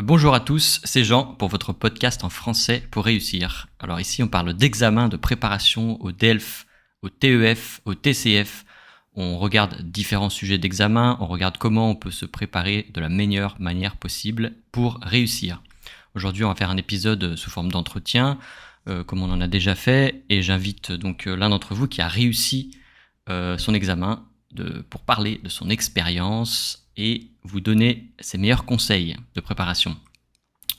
Bonjour à tous, c'est Jean pour votre podcast en français pour réussir. Alors ici on parle d'examen, de préparation au DELF, au TEF, au TCF. On regarde différents sujets d'examen, on regarde comment on peut se préparer de la meilleure manière possible pour réussir. Aujourd'hui on va faire un épisode sous forme d'entretien, comme on en a déjà fait, et j'invite donc l'un d'entre vous qui a réussi son examen pour parler de son expérience et vous donner ses meilleurs conseils de préparation.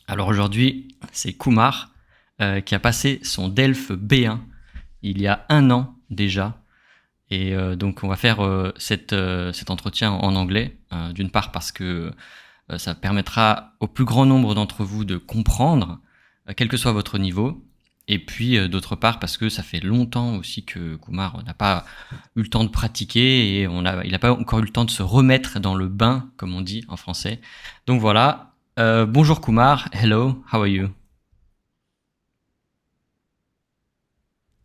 Alors aujourd'hui, c'est Kumar qui a passé son DELF B1 il y a 1 an déjà. Et donc on va faire cet entretien en anglais, d'une part parce que ça permettra au plus grand nombre d'entre vous de comprendre, quel que soit votre niveau. Et puis d'autre part parce que ça fait longtemps aussi que Kumar n'a pas eu le temps de pratiquer et il n'a pas encore eu le temps de se remettre dans le bain, comme on dit en français. Donc voilà. Bonjour Kumar. Hello. How are you?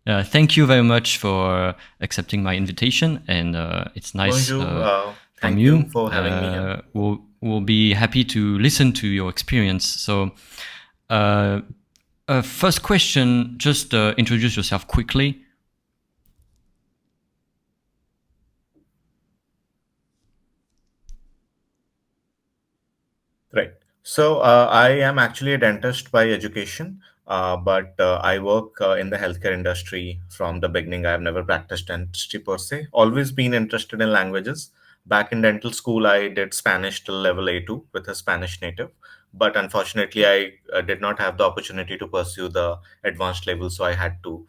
Thank you very much for accepting my invitation, and it's nice Bonjour. from Thank you. you for having me here. We'll be happy to listen to your experience. So, first question, just introduce yourself quickly. Right. So I am actually a dentist by education, but I work in the healthcare industry from the beginning. I've never practiced dentistry per se. Always been interested in languages. Back in dental school, I did Spanish till level A2 with a Spanish native. But unfortunately, I did not have the opportunity to pursue the advanced level, so I had to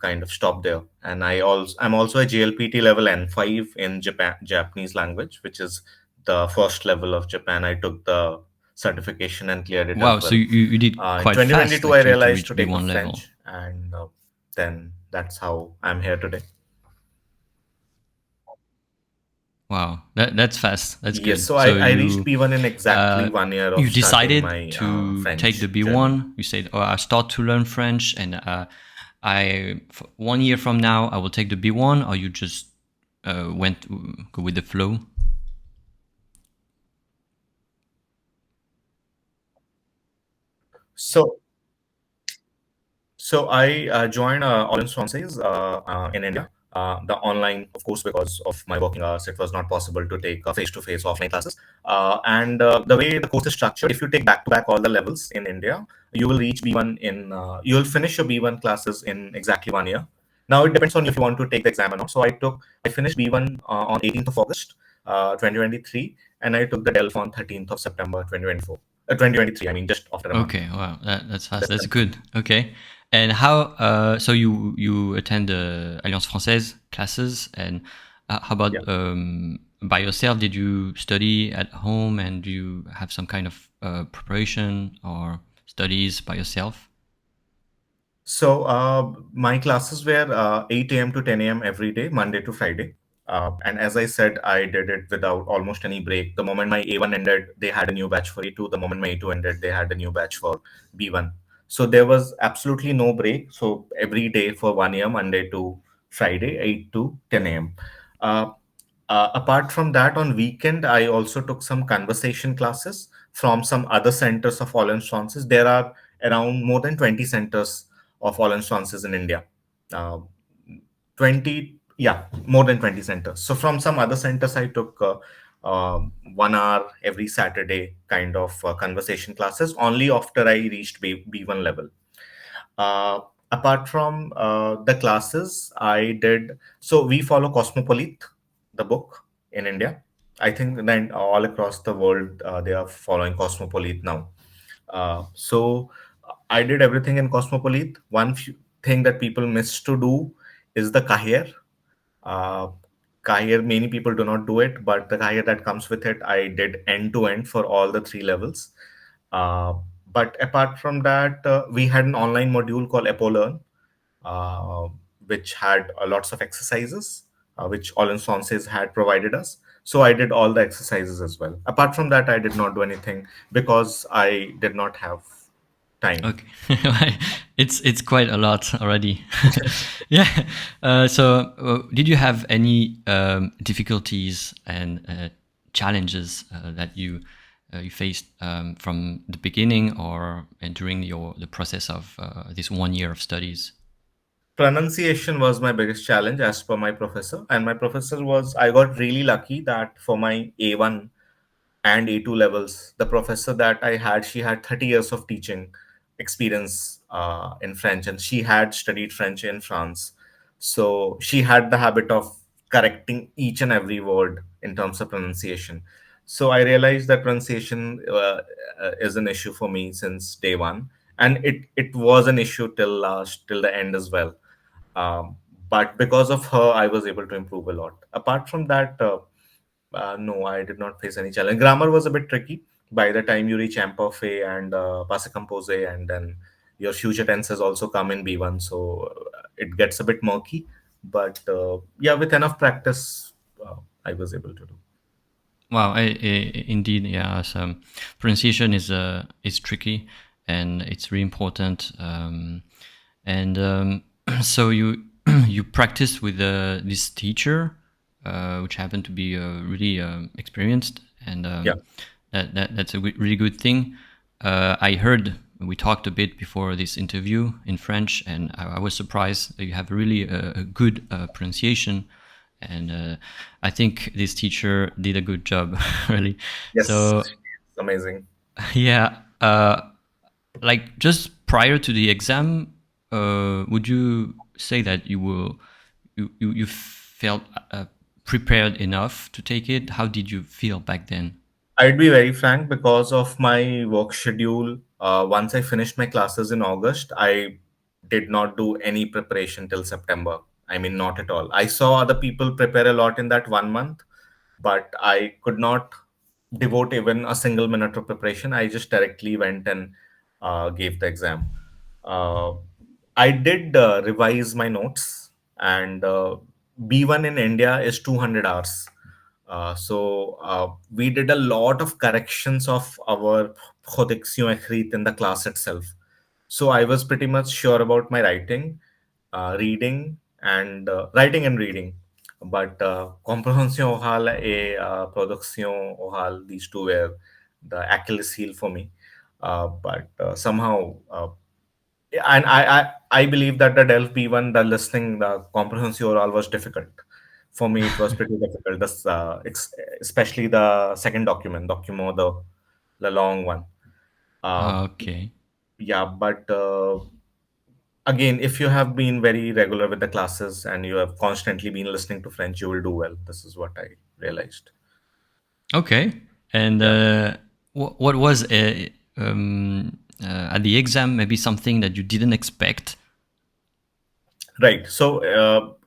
kind of stop there. And I'm also a GLPT level N5 in Japanese language, which is the first level of Japan. I took the certification and cleared it Wow, as so well. you did In quite fast 2022, I actually to realized reach to take up B1 level. French, and then that's how I'm here today. Wow, that's fast. That's Yes, good. so So I reached B1 in exactly uh, 1 year of you starting decided my to take the French journey. B1. You said, "Oh, I start to learn French, and 1 year from now I will take the B1," or you just went go with the flow. So So I joined Alliance Francaise in India. The online, of course, because of my working hours, it was not possible to take face-to-face offline classes. And the way the course is structured, if you take back-to-back all the levels in India, you will reach B1 you will finish your B1 classes in exactly 1 year. Now it depends on if you want to take the exam or not. So I finished B1 on 18th of August, 2023, and I took the DELF on 13th of September, 2024. 2023, I mean, just after a month. Okay, wow, that's fast. That's good. Okay, and how? So you attend the Alliance Française classes, and how Yeah. about by yourself? Did you study at home, and do you have some kind of preparation or studies by yourself? So my classes were 8 a.m. to 10 a.m. every day, Monday to Friday. And as I said, I did it without almost any break. The moment my A1 ended, they had a new batch for A2. The moment my A2 ended, they had a new batch for B1. So there was absolutely no break. So every day for 1 year, Monday to Friday, 8 to 10 a.m. Uh, Apart from that, on weekend, I also took some conversation classes from some other centers of all instances. There are around more than 20 centers of all instances in India. Uh, 20, yeah, more than 20 centers. So from some other centers, I took 1 hour every Saturday kind of conversation classes only after I reached B1 level. Uh, Apart from the classes, I did, so we follow Cosmopolite, the book in India. I think then all across the world, they are following Cosmopolite now. So I did everything in Cosmopolite. Thing that people miss to do is the Kahir. Uh, Kahir, many people do not do it, but the Kahir that comes with it, I did end to end for all the three levels. Uh, but apart from that, we had an online module called EpoLearn, uh, which had lots of exercises, which All Instances had provided us. So I did all the exercises as well. Apart from that, I did not do anything because I did not have time. Okay, it's quite a lot already. Yeah. So, did you have any difficulties and challenges that you you faced from the beginning or during the process of this 1 year of studies? Pronunciation was my biggest challenge as per my professor. And my professor was, I got really lucky that for my A1 and A2 levels, the professor that I had, she had 30 years of teaching experience in French, and she had studied French in France. So she had the habit of correcting each and every word in terms of pronunciation. So I realized that pronunciation is an issue for me since day one, and it was an issue till the end as well. Um, but because of her, I was able to improve a lot. Apart from that, no, I did not face any challenge. Grammar was a bit tricky. By the time you reach imperfect and passive compose, and then your future tenses also come in B1, so it gets a bit murky. But yeah, with enough practice, I was able to do. Wow, indeed, yeah. So pronunciation is tricky, and it's really important. And so you you practiced with this teacher, which happened to be really experienced, and Yeah. that's a really good thing. I heard we talked a bit before this interview in French, and I was surprised that you have really a good pronunciation, and I think this teacher did a good job, really. Yes. So Amazing. yeah, like just prior to the exam, would you say that you felt prepared enough to take it? How did you feel back then? I'd be very frank because of my work schedule. Once I finished my classes in August, I did not do any preparation till September. I mean, not at all. I saw other people prepare a lot in that 1 month, but I could not devote even a single minute of preparation. I just directly went and gave the exam. Uh, I did revise my notes, and B1 in India is 200 hours. So we did a lot of corrections of our protection écrite in the class itself. So I was pretty much sure about my writing, writing and reading. But comprehension oral and production oral, these two were the Achilles heel for me. But somehow, and I believe that the DELF B1, the listening, the comprehension oral was difficult. For me, it was pretty difficult. Especially the second document, the long one. Uh, Okay. yeah, but again, if you have been very regular with the classes and you have constantly been listening to French, you will do well. This is what I realized. Okay. And Yeah. what was at the exam maybe something that you didn't expect? Right. So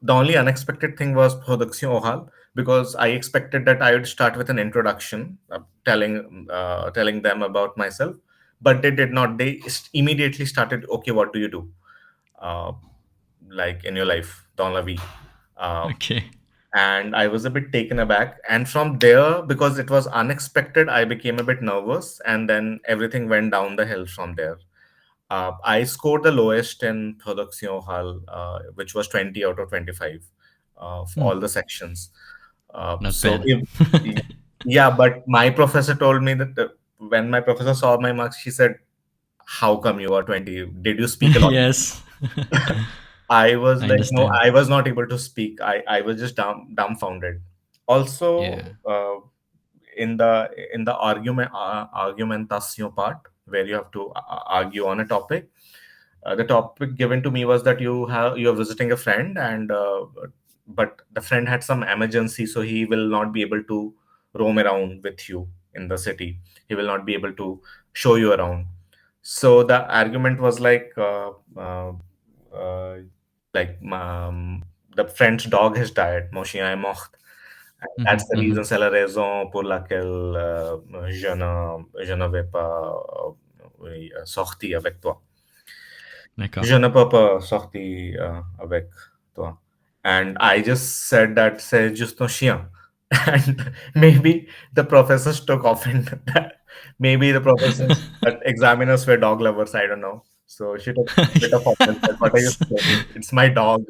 the only unexpected thing was production oral, because I expected that I would start with an introduction, telling them about myself, but they did not. They immediately started. Okay, what do you do? Uh, like in your life, dans la vie. Uh, Okay. and I was a bit taken aback. And from there, because it was unexpected, I became a bit nervous, and then everything went down the hill from there. I scored the lowest in Production Hall, which was 20 out of 25 for Hmm, all the sections. not So, bad. if, yeah, but my professor told me that when my professor saw my marks, she said, "How come you are 20? Did you speak a lot?" Yes. I was I like, no, understand. I was not able to speak. I was just dumbfounded. Also, Yeah. in the argumentation part, where you have to argue on a topic, the topic given to me was that you're visiting a friend, and but the friend had some emergency, so he will not be able to roam around with you in the city. He will not be able to show you around. So the argument was uh, the friend's dog has died. Mon chien est mort. And Hmm, that's the hmm. reason, c'est la raison pour laquelle je ne vais pas oui, sortir avec toi. D'accord. Je ne peux pas sortir avec toi. And I just said that c'est juste un chien. And maybe the professors took offense at that. Maybe the professors, that examiners were dog lovers, I don't know. So she took a bit of offense. That what are you saying? It's my dog.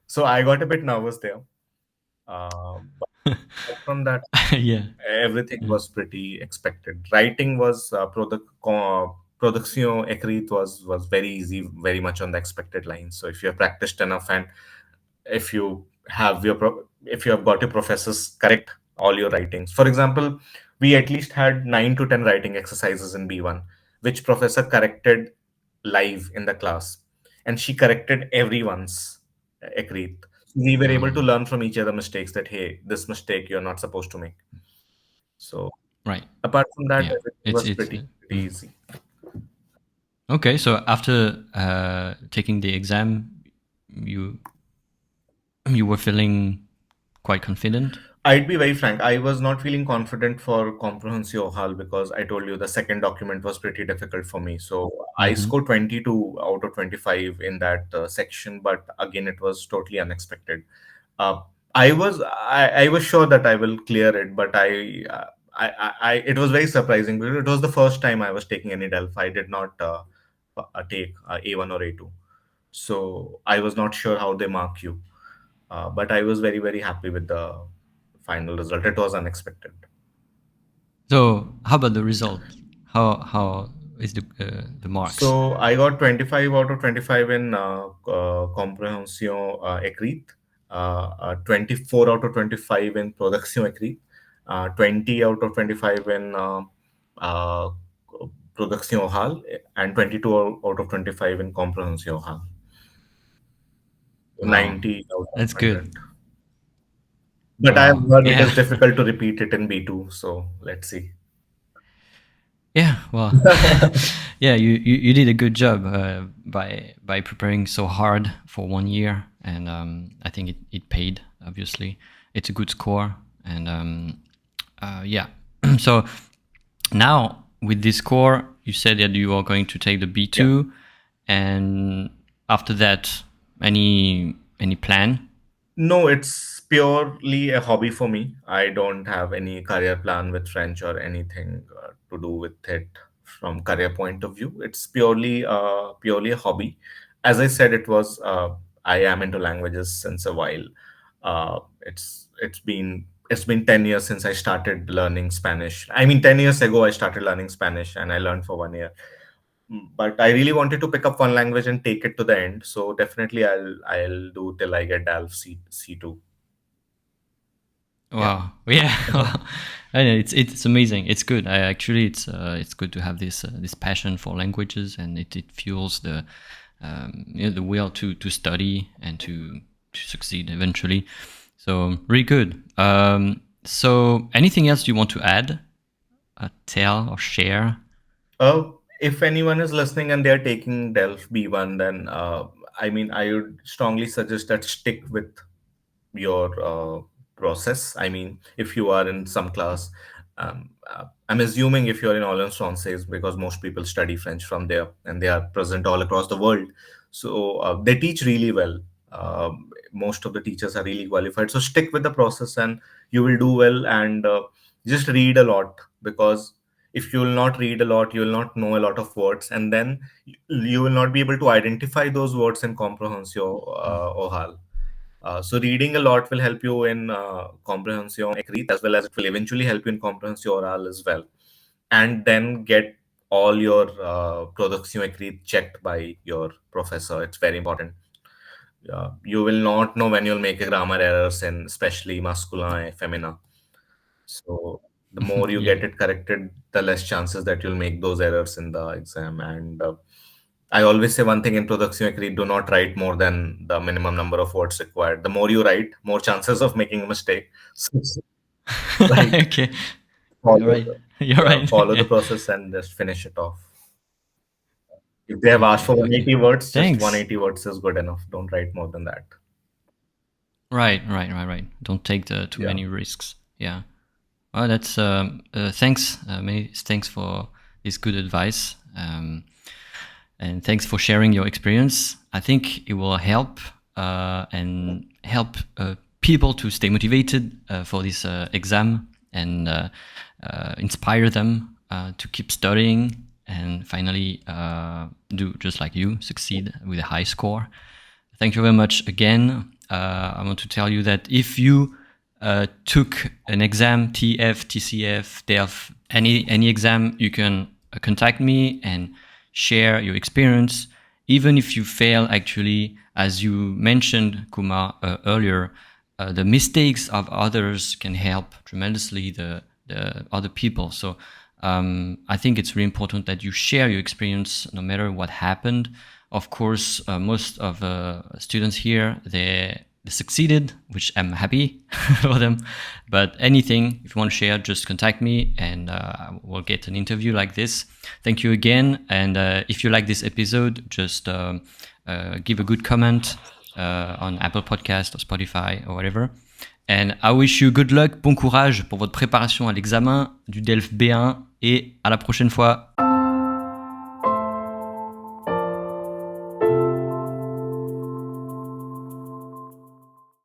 So I got a bit nervous there. From that, Yeah. everything Yeah. was pretty expected. Writing was production écrite was very easy, very much on the expected lines. So if you have practiced enough, and if you have if you have got your professors correct all your writings. For example, we at least had 9 to 10 writing exercises in B1, which professor corrected live in the class, and she corrected everyone's écrite. We were able to Um, learn from each other mistakes, that hey, this mistake you're not supposed to make. So right. apart from that, Yeah. everything It's was it's pretty mm. easy. Okay. So after taking the exam, you you were feeling quite confident. I'd be very frank. I was not feeling confident for Comprehensive Hall because I told you the second document was pretty difficult for me. So I Mm-hmm. scored 22 out of 25 in that section, but again, it was totally unexpected. Uh, I was sure that I will clear it, but it was very surprising because it was the first time I was taking any DELF. I did not take A1 or A2, so I was not sure how they mark you. But I was very happy with the final result. It was unexpected. So how about the result? How is the marks? So I got 25 out of 25 in Comprehension Écrite, 24 out of 25 in Production Écrite, 20 out of 25 in uh, Production Orale, and 22 out of 25 in Comprehension Orale. Wow, 90 out of that's 100. good. But I have Wow. heard it Yeah. is difficult to repeat it in B2, so let's see. Yeah. Well. Yeah. You did a good job by preparing so hard for 1 year, and I think it paid. Obviously, it's a good score, and yeah. So now with this score, you said that you are going to take the B Yeah. two, and after that, any plan? No, it's purely a hobby for me. I don't have any career plan with French or anything to do with it from career point of view. It's purely a hobby. As I said, I am into languages since a while. It's been 10 years since I started learning Spanish. I mean, 10 years ago I started learning Spanish and I learned for 1 year. But I really wanted to pick up one language and take it to the end. So definitely I'll do till I get DALF C2. Yeah. Wow. Yeah. I know it's amazing. It's good. I actually it's good to have this passion for languages, and it fuels the will to study and to succeed eventually. So really good. So anything else you want to add, tell or share? If anyone is listening and they're taking DELF B1, then I mean, I would strongly suggest that stick with your process. I mean, if you are in some class, I'm assuming if you're in Orleans Française, because most people study French from there and they are present all across the world. So they teach really well. Most of the teachers are really qualified. So stick with the process and you will do well. And just read a lot, because if you will not read a lot, you will not know a lot of words. And then you will not be able to identify those words in comprehension oral. So reading a lot will help you in comprehension écrite, as well as it will eventually help you in comprehension oral as well. And then get all your production écrite checked by your professor. It's very important. You will not know when you'll make a grammar errors in especially masculin and femina. So the more you Yeah. get it corrected, the less chances that you'll make those errors in the exam. And I always say one thing in production écrite: do not write more than the minimum number of words required. The more you write, more chances of making a mistake. So, right. Okay. You're Follow right. the, You're yeah, right. follow the Yeah. process and just finish it off. If they have asked Okay. for Okay. 180 words, just Thanks. 180 words is good enough. Don't write more than that. Right. Don't take the too Yeah. many risks. Yeah. Well, that's thanks. Many thanks for this good advice, and thanks for sharing your experience. I think it will help and help people to stay motivated for this exam, and inspire them to keep studying and finally do just like you, succeed with a high score. Thank you very much again. I want to tell you that if you took an exam, TF, TCF, DELF, any exam, you can contact me and share your experience. Even if you fail, actually, as you mentioned, Kumar, earlier, the mistakes of others can help tremendously the other people. So I think it's really important that you share your experience no matter what happened. Of course, most of the students here, they succeeded, which I'm happy for them. But anything, if you want to share, just contact me and we'll get an interview like this. Thank you again. And if you like this episode, just give a good comment on Apple Podcast or Spotify or whatever. And I wish you good luck, bon courage pour votre préparation à l'examen du DELF B1 et à la prochaine fois.